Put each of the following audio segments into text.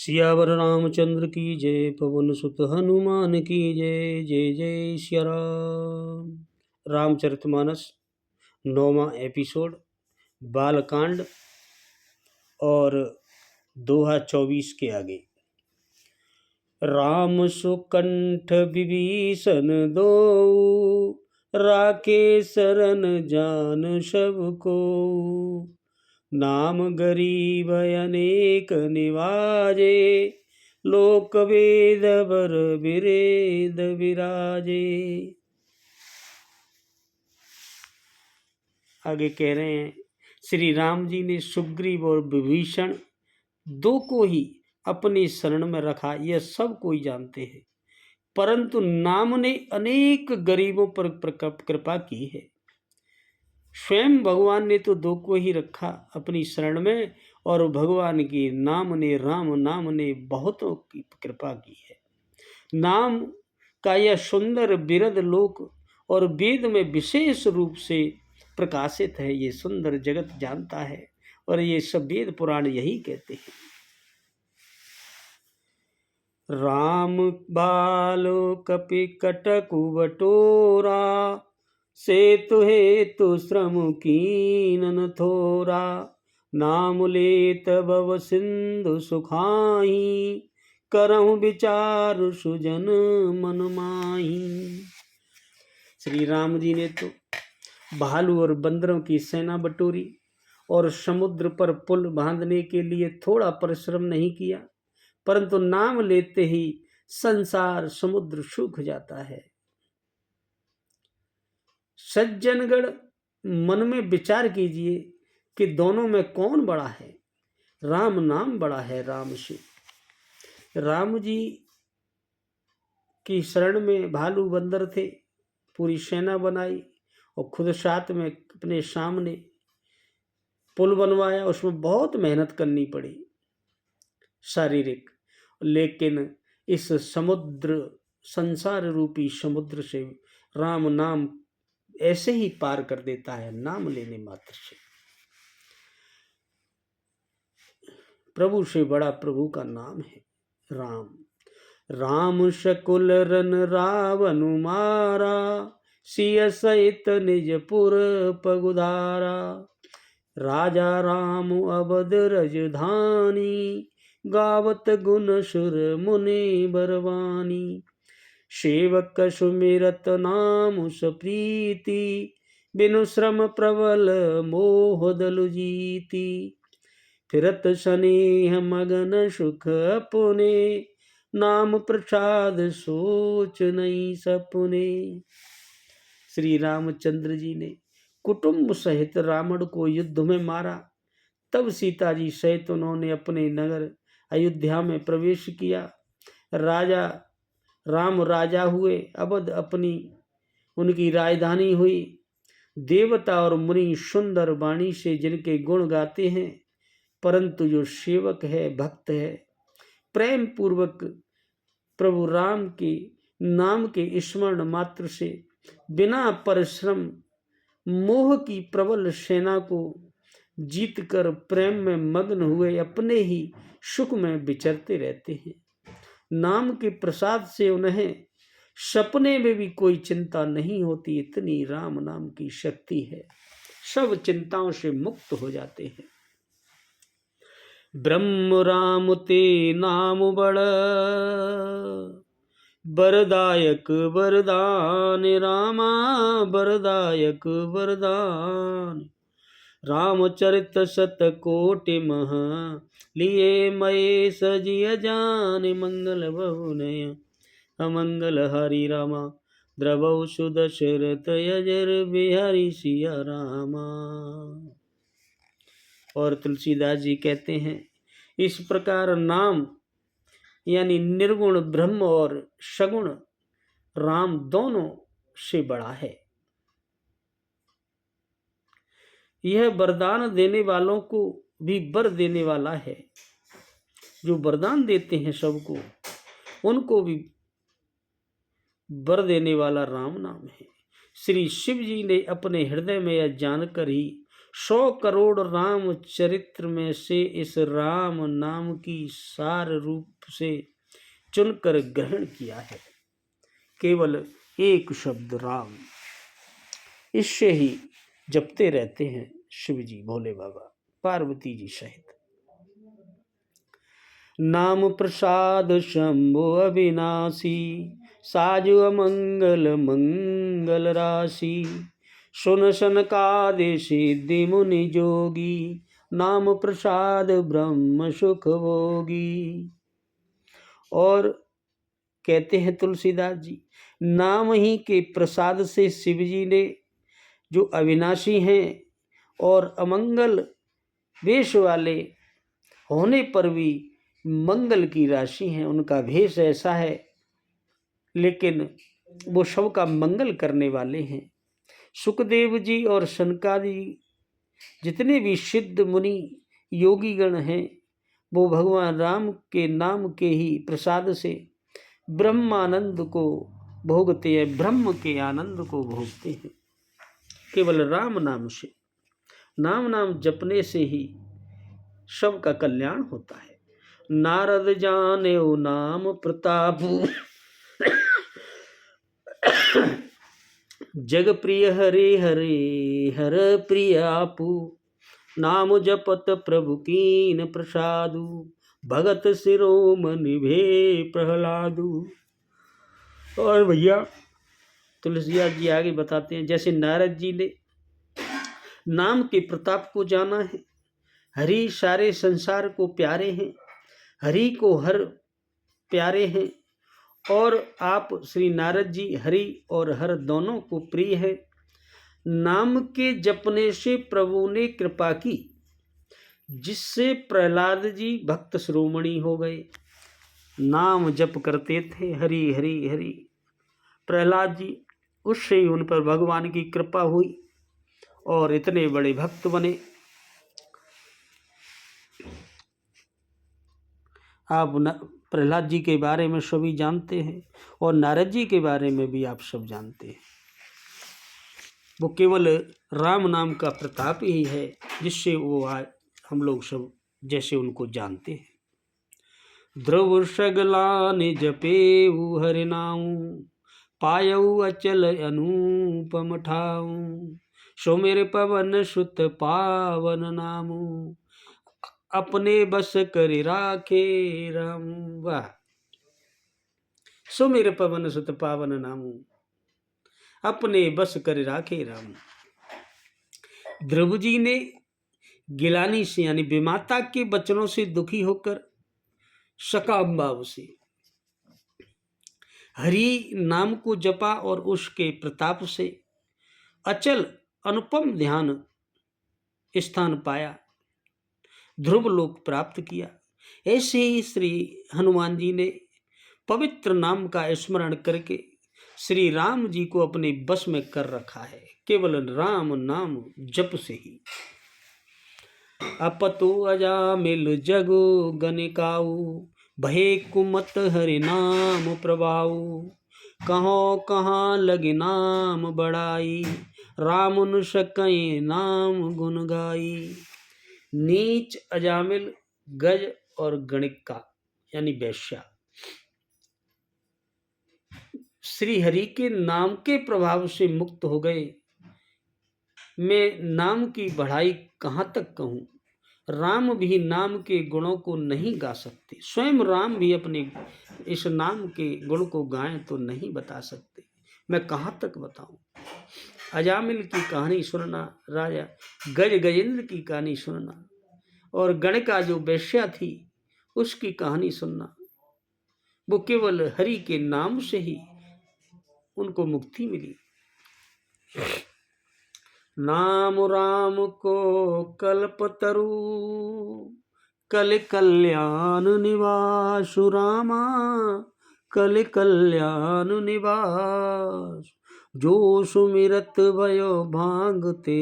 सियावर रामचंद्र की जय, पवन सुत हनुमान की जय। जय जय सिया राम। रामचरितमानस 9वां एपिसोड, बालकांड और दोहा 24 के आगे। राम सुकंठ विभीषण दो, राखे शरण जान सबको। नाम गरीब अनेक निवाजे, लोक वेद बर विरेद विराजे। आगे कह रहे हैं, श्री राम जी ने सुग्रीव और विभीषण दो को ही अपनी शरण में रखा, यह सब कोई जानते हैं। परंतु नाम ने अनेक गरीबों पर कृपा की है। स्वयं भगवान ने तो दो को ही रखा अपनी शरण में, और भगवान की नाम ने, राम नाम ने बहुतों की कृपा की है। नाम का यह सुंदर बिरद लोक और वेद में विशेष रूप से प्रकाशित है, ये सुंदर जगत जानता है, और ये सब वेद पुराण यही कहते हैं। राम बालो कपि कटकु बटोरा, सेतु हेतु श्रम कीनन थोरा। नाम लेत भव सिंधु सुखाही, करहु विचार सुजन मन माही। श्री राम जी ने तो भालू और बंदरों की सेना बटोरी और समुद्र पर पुल बांधने के लिए थोड़ा परिश्रम नहीं किया, परंतु नाम लेते ही संसार समुद्र सूख जाता है। सज्जनगण, मन में विचार कीजिए कि दोनों में कौन बड़ा है। राम नाम बड़ा है राम से। राम जी की शरण में भालू बंदर थे, पूरी सेना बनाई और खुद साथ में अपने सामने पुल बनवाया। उसमें बहुत मेहनत करनी पड़ी शारीरिक, लेकिन इस समुद्र, संसार रूपी समुद्र से राम नाम ऐसे ही पार कर देता है, नाम लेने मात्र से। प्रभु से बड़ा प्रभु का नाम है राम। राम शकुल रन रावनु मारा, सिय सहित निज पुर पगुधारा। राजा राम अवध रजधानी, गावत गुण सुर मुनि बरवानी। सेवक सुमिरत नाम सप्रीति, बिनु श्रम प्रबल मोह दलु जीति। फिरत स्नेह मगन सुख अपने, नाम प्रसाद सोच नहीं सपने। श्री रामचंद्र जी ने कुटुंब सहित रावण को युद्ध में मारा। तब सीता जी सहित उन्होंने अपने नगर अयोध्या में प्रवेश किया। राजा राम राजा हुए, अवध अपनी उनकी राजधानी हुई। देवता और मुनि सुंदर वाणी से जिनके गुण गाते हैं, परंतु जो सेवक है, भक्त है, प्रेम पूर्वक प्रभु राम के नाम के स्मरण मात्र से बिना परिश्रम मोह की प्रबल सेना को जीतकर प्रेम में मग्न हुए अपने ही सुख में विचरते रहते हैं। नाम के प्रसाद से उन्हें सपने में भी कोई चिंता नहीं होती, इतनी राम नाम की शक्ति है। सब चिंताओं से मुक्त हो जाते हैं। ब्रह्म राम ते नाम बड़, बरदायक वरदान। रामा बरदायक वरदान। रामचरित सत कोटि मह, लिए महेश जिय जान। मंगल बहुनय अमंगल हरि रामा, द्रवौ सुदशरथ यजर बिहारी सिया रामा। और तुलसीदास जी कहते हैं, इस प्रकार नाम यानी निर्गुण ब्रह्म और सगुण राम दोनों से बड़ा है। यह वरदान देने वालों को भी वर देने वाला है। जो वरदान देते हैं सबको, उनको भी वर देने वाला राम नाम है। श्री शिव जी ने अपने हृदय में यह जानकर ही 100 करोड़ राम चरित्र में से इस राम नाम की सार रूप से चुनकर ग्रहण किया है। केवल एक शब्द राम, इससे ही जपते रहते हैं शिव जी, भोले बाबा, पार्वती जी सहित। नाम प्रसाद शंभो अविनाशी, साजु अमंगल मंगल राशि। सुन सनकादि सिद्धि मुनि जोगी, नाम प्रसाद ब्रह्म सुख भोगी। और कहते हैं तुलसीदास जी, नाम ही के प्रसाद से शिव जी ने, जो अविनाशी हैं और अमंगल वेश वाले होने पर भी मंगल की राशि हैं, उनका भेष ऐसा है लेकिन वो सबका मंगल करने वाले हैं। सुखदेव जी और सनकादि जितने भी सिद्ध मुनि योगीगण हैं, वो भगवान राम के नाम के ही प्रसाद से ब्रह्मानंद को भोगते हैं, ब्रह्म के आनंद को भोगते हैं। केवल राम नाम से, नाम जपने से ही सबका कल्याण होता है। नारद जाने ओ नाम प्रतापु, जग प्रिय हरे हरे हर प्रिय आपू। नाम जपत प्रभु कीन प्रसादु, भगत शिरोमणि भे प्रहलादु। और भैया तुलसीदास जी आगे बताते हैं, जैसे नारद जी ने नाम के प्रताप को जाना है, हरि सारे संसार को प्यारे हैं, हरि को हर प्यारे हैं, और आप श्री नारद जी हरि और हर दोनों को प्रिय है। नाम के जपने से प्रभु ने कृपा की, जिससे प्रहलाद जी भक्त शिरोमणि हो गए। नाम जप करते थे हरि हरि हरि प्रहलाद जी, उससे ही उन पर भगवान की कृपा हुई और इतने बड़े भक्त बने। आप प्रहलाद जी के बारे में सभी जानते हैं और नारद जी के बारे में भी आप सब जानते हैं। वो केवल राम नाम का प्रताप ही है जिससे वो आज हम लोग सब जैसे उनको जानते हैं। ध्रुव सगलान जपे हरि नाऊ, पायऊ अचल अनुपम ठाऊ। सुमिर पवन सुत पावन नामू, अपने बस कर राखे राम। वाह, सुमिर पवन सुत पावन नामू, अपने बस कर राखे राम। ध्रुव जी ने गिलानी से यानी विमाता के वचनों से दुखी होकर सकाम भाव से हरि नाम को जपा और उसके प्रताप से अचल अनुपम ध्यान स्थान पाया, ध्रुव लोक प्राप्त किया। ऐसे ही श्री हनुमान जी ने पवित्र नाम का स्मरण करके श्री राम जी को अपने बस में कर रखा है, केवल राम नाम जप से ही। अपतो अजामिल जगो गनिकाऊ, भये कुमत हरि नाम प्रभाऊ। कहाँ कहाँ लगे नाम बढ़ाई, राम नु सकई नाम गुण गाई। नीच, अजामिल, गज और गणिका यानी वैश्या श्री हरि के नाम के प्रभाव से मुक्त हो गए। मैं नाम की बढ़ाई कहाँ तक कहूँ, राम भी नाम के गुणों को नहीं गा सकते, स्वयं राम भी अपने इस नाम के गुण को गाएं तो नहीं बता सकते, मैं कहाँ तक बताऊं। अजामिल की कहानी सुनना, राजा गजेंद्र की कहानी सुनना, और गणिका जो वैश्या थी उसकी कहानी सुनना, वो केवल हरि के नाम से ही उनको मुक्ति मिली। नाम राम को कल्पतरु, कल कल्याण निवासु रामा, कल कल्याण निवास। जो सुमिरत भयो भांगते,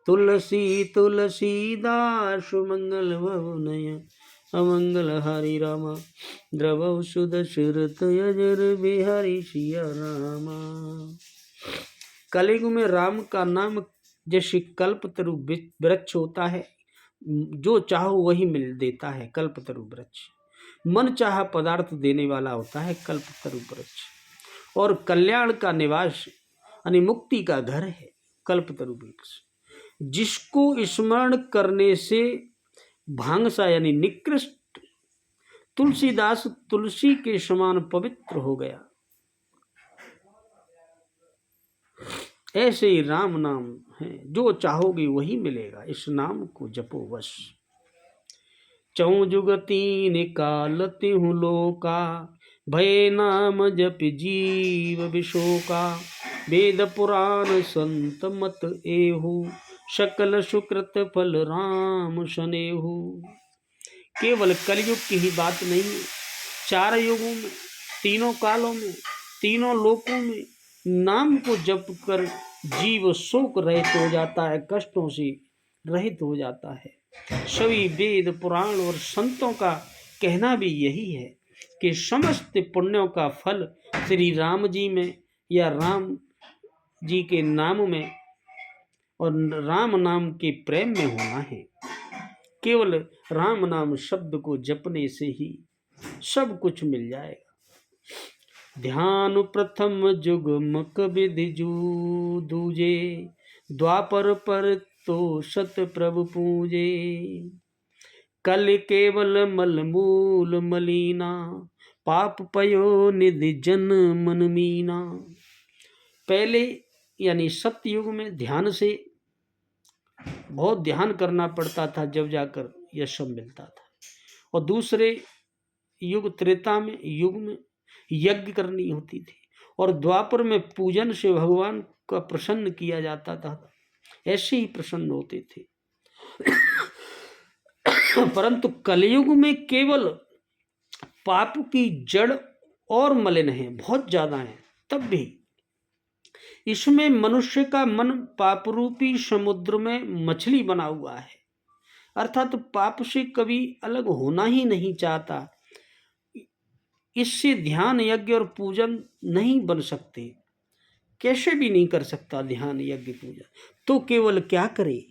तुलसी तुलसीदास मंगल भवनय अमंगल हरि रामा। द्रवौ सुदशरथ अजर बिहारी सिया रामा। कलयुग में राम का नाम जैसे कल्पतरु वृक्ष होता है, जो चाहो वही मिल देता है कल्पतरु वृक्ष। मन चाहा पदार्थ देने वाला होता है कल्पतरु वृक्ष। और कल्याण का निवास यानी मुक्ति का घर है कल्पतरु वृक्ष। जिसको स्मरण करने से भांगसा यानी निकृष्ट तुलसीदास तुलसी के समान पवित्र हो गया, ऐसे ही राम नाम है, जो चाहोगे वही मिलेगा। इस नाम को जपो वश। चौं जुगती निकाल तिहु लोका, भय नाम जप जीव विशोका। वेद पुराण संत मत एहु, सकल सुकृत फल राम सनेहु। केवल कलयुग की ही बात नहीं है, 4 युगों में, तीनों कालों में, तीनों लोकों में नाम को जप कर जीव शोक रहित हो जाता है, कष्टों से रहित हो जाता है। सभी वेद पुराण और संतों का कहना भी यही है कि समस्त पुण्यों का फल श्री राम जी में या राम जी के नाम में और राम नाम के प्रेम में होना है। केवल राम नाम शब्द को जपने से ही सब कुछ मिल जाएगा। ध्यान प्रथम जुगमक विधि दूजे, द्वापर पर तो सत प्रभु पूजे। कल केवल मल मूल मलीना, पाप पयो निधि जन मन मीना। पहले यानी सतयुग में ध्यान से बहुत ध्यान करना पड़ता था, जब जाकर यह सब मिलता था। और दूसरे युग त्रेता में युग में यज्ञ करनी होती थी, और द्वापर में पूजन से भगवान का प्रसन्न किया जाता था, ऐसे ही प्रसन्न होते थे। परंतु कलयुग में केवल पाप की जड़ और मलिन है, बहुत ज्यादा है। तब भी इसमें मनुष्य का मन पाप रूपी समुद्र में मछली बना हुआ है, अर्थात पाप से कभी अलग होना ही नहीं चाहता। इससे ध्यान यज्ञ और पूजन नहीं बन सकते, कैसे भी नहीं कर सकता ध्यान यज्ञ पूजन। तो केवल क्या करे,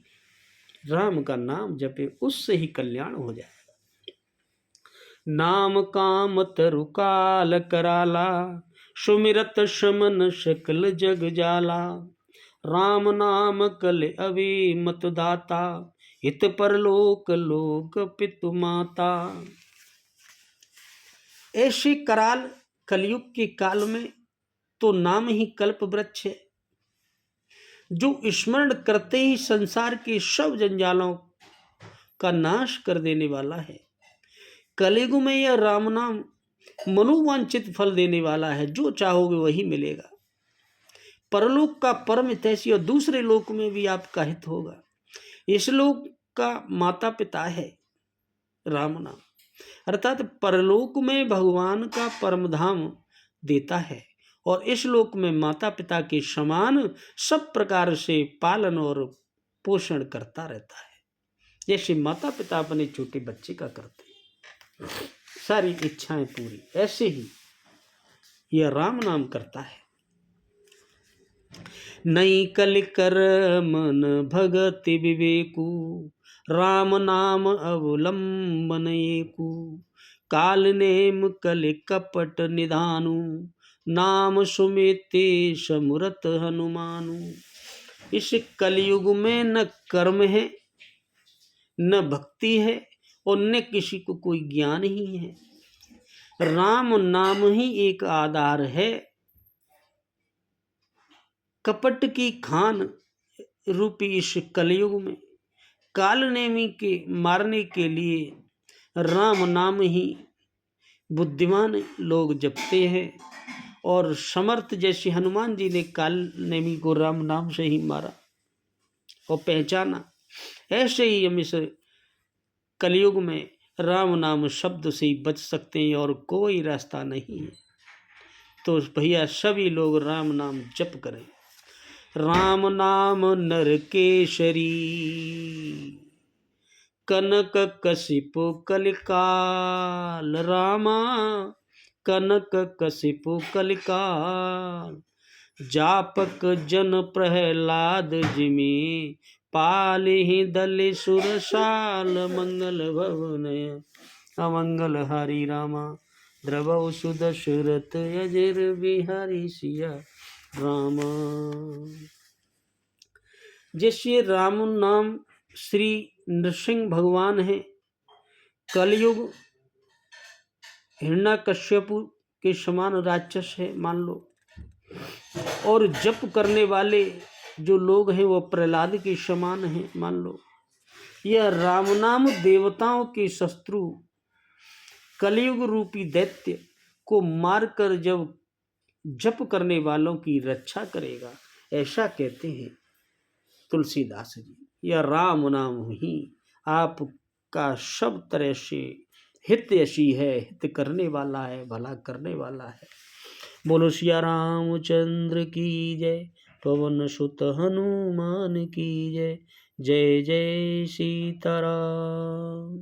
राम का नाम जपे, उससे ही कल्याण हो जाएगा। नाम काम तरु काल कराला, सुमिरत समन सकल जग जाला। राम नाम कल अभी मत दाता, हित परलोक लोक पितु माता। ऐसे कराल कलयुग के काल में तो नाम ही कल्प वृक्ष है, जो स्मरण करते ही संसार के सब जंजालों का नाश कर देने वाला है। कलयुग में यह राम नाम मनोवांछित फल देने वाला है, जो चाहोगे वही मिलेगा। परलोक का परम हितैषी और दूसरे लोक में भी आपका हित होगा। इस लोक का माता पिता है राम नाम, अर्थात परलोक में भगवान का परम धाम देता है, और इस लोक में माता पिता के समान सब प्रकार से पालन और पोषण करता रहता है, जैसे माता पिता अपने छोटे बच्चे का करते हैं, सारी इच्छाएं पूरी। ऐसे ही यह राम नाम करता है। नई कल कर मन भगति विवेकु, राम नाम अवलंबन एकु। काल नेम कल कपट निधानु, नाम सुमेते समरत हनुमानु। इस कलयुग में न कर्म है, न भक्ति है, और न किसी को कोई ज्ञान ही है। राम नाम ही एक आधार है। कपट की खान रूपी इस कलयुग में कालनेमी के मारने के लिए राम नाम ही बुद्धिमान लोग जपते हैं, और समर्थ जैसे हनुमान जी ने कालनेमी को राम नाम से ही मारा और पहचाना। ऐसे ही हम इस कलयुग में राम नाम शब्द से ही बच सकते हैं, और कोई रास्ता नहीं है। तो भैया सभी लोग राम नाम जप करें। राम नाम नर केसरी, कनक कशिपु कलिकाल। रामा कनक कशिपु कलिकाल, जापक जन प्रहलाद जिमि पालिहि दल सुरसाल मंगल भवनय अमंगल हरि रामा द्रवौ सुदशरथ अजर बिहारी सिया रामा। जैसे राम नाम श्री नृसिंह भगवान है, कलयुग हिरण्यकश्यपु के समान राक्षस है मान लो, और जप करने वाले जो लोग हैं वो प्रहलाद के समान हैं मान लो। यह राम नाम देवताओं के शत्रु कलयुग रूपी दैत्य को मारकर जब जप करने वालों की रक्षा करेगा, ऐसा कहते हैं तुलसीदास जी। यह राम नाम ही आपका सब तरह से हितैषी है, हित करने वाला है, भला करने वाला है। बोलो सिया रामचंद्र की जय, पवन सुत हनुमान की जय, जय जय सीताराम।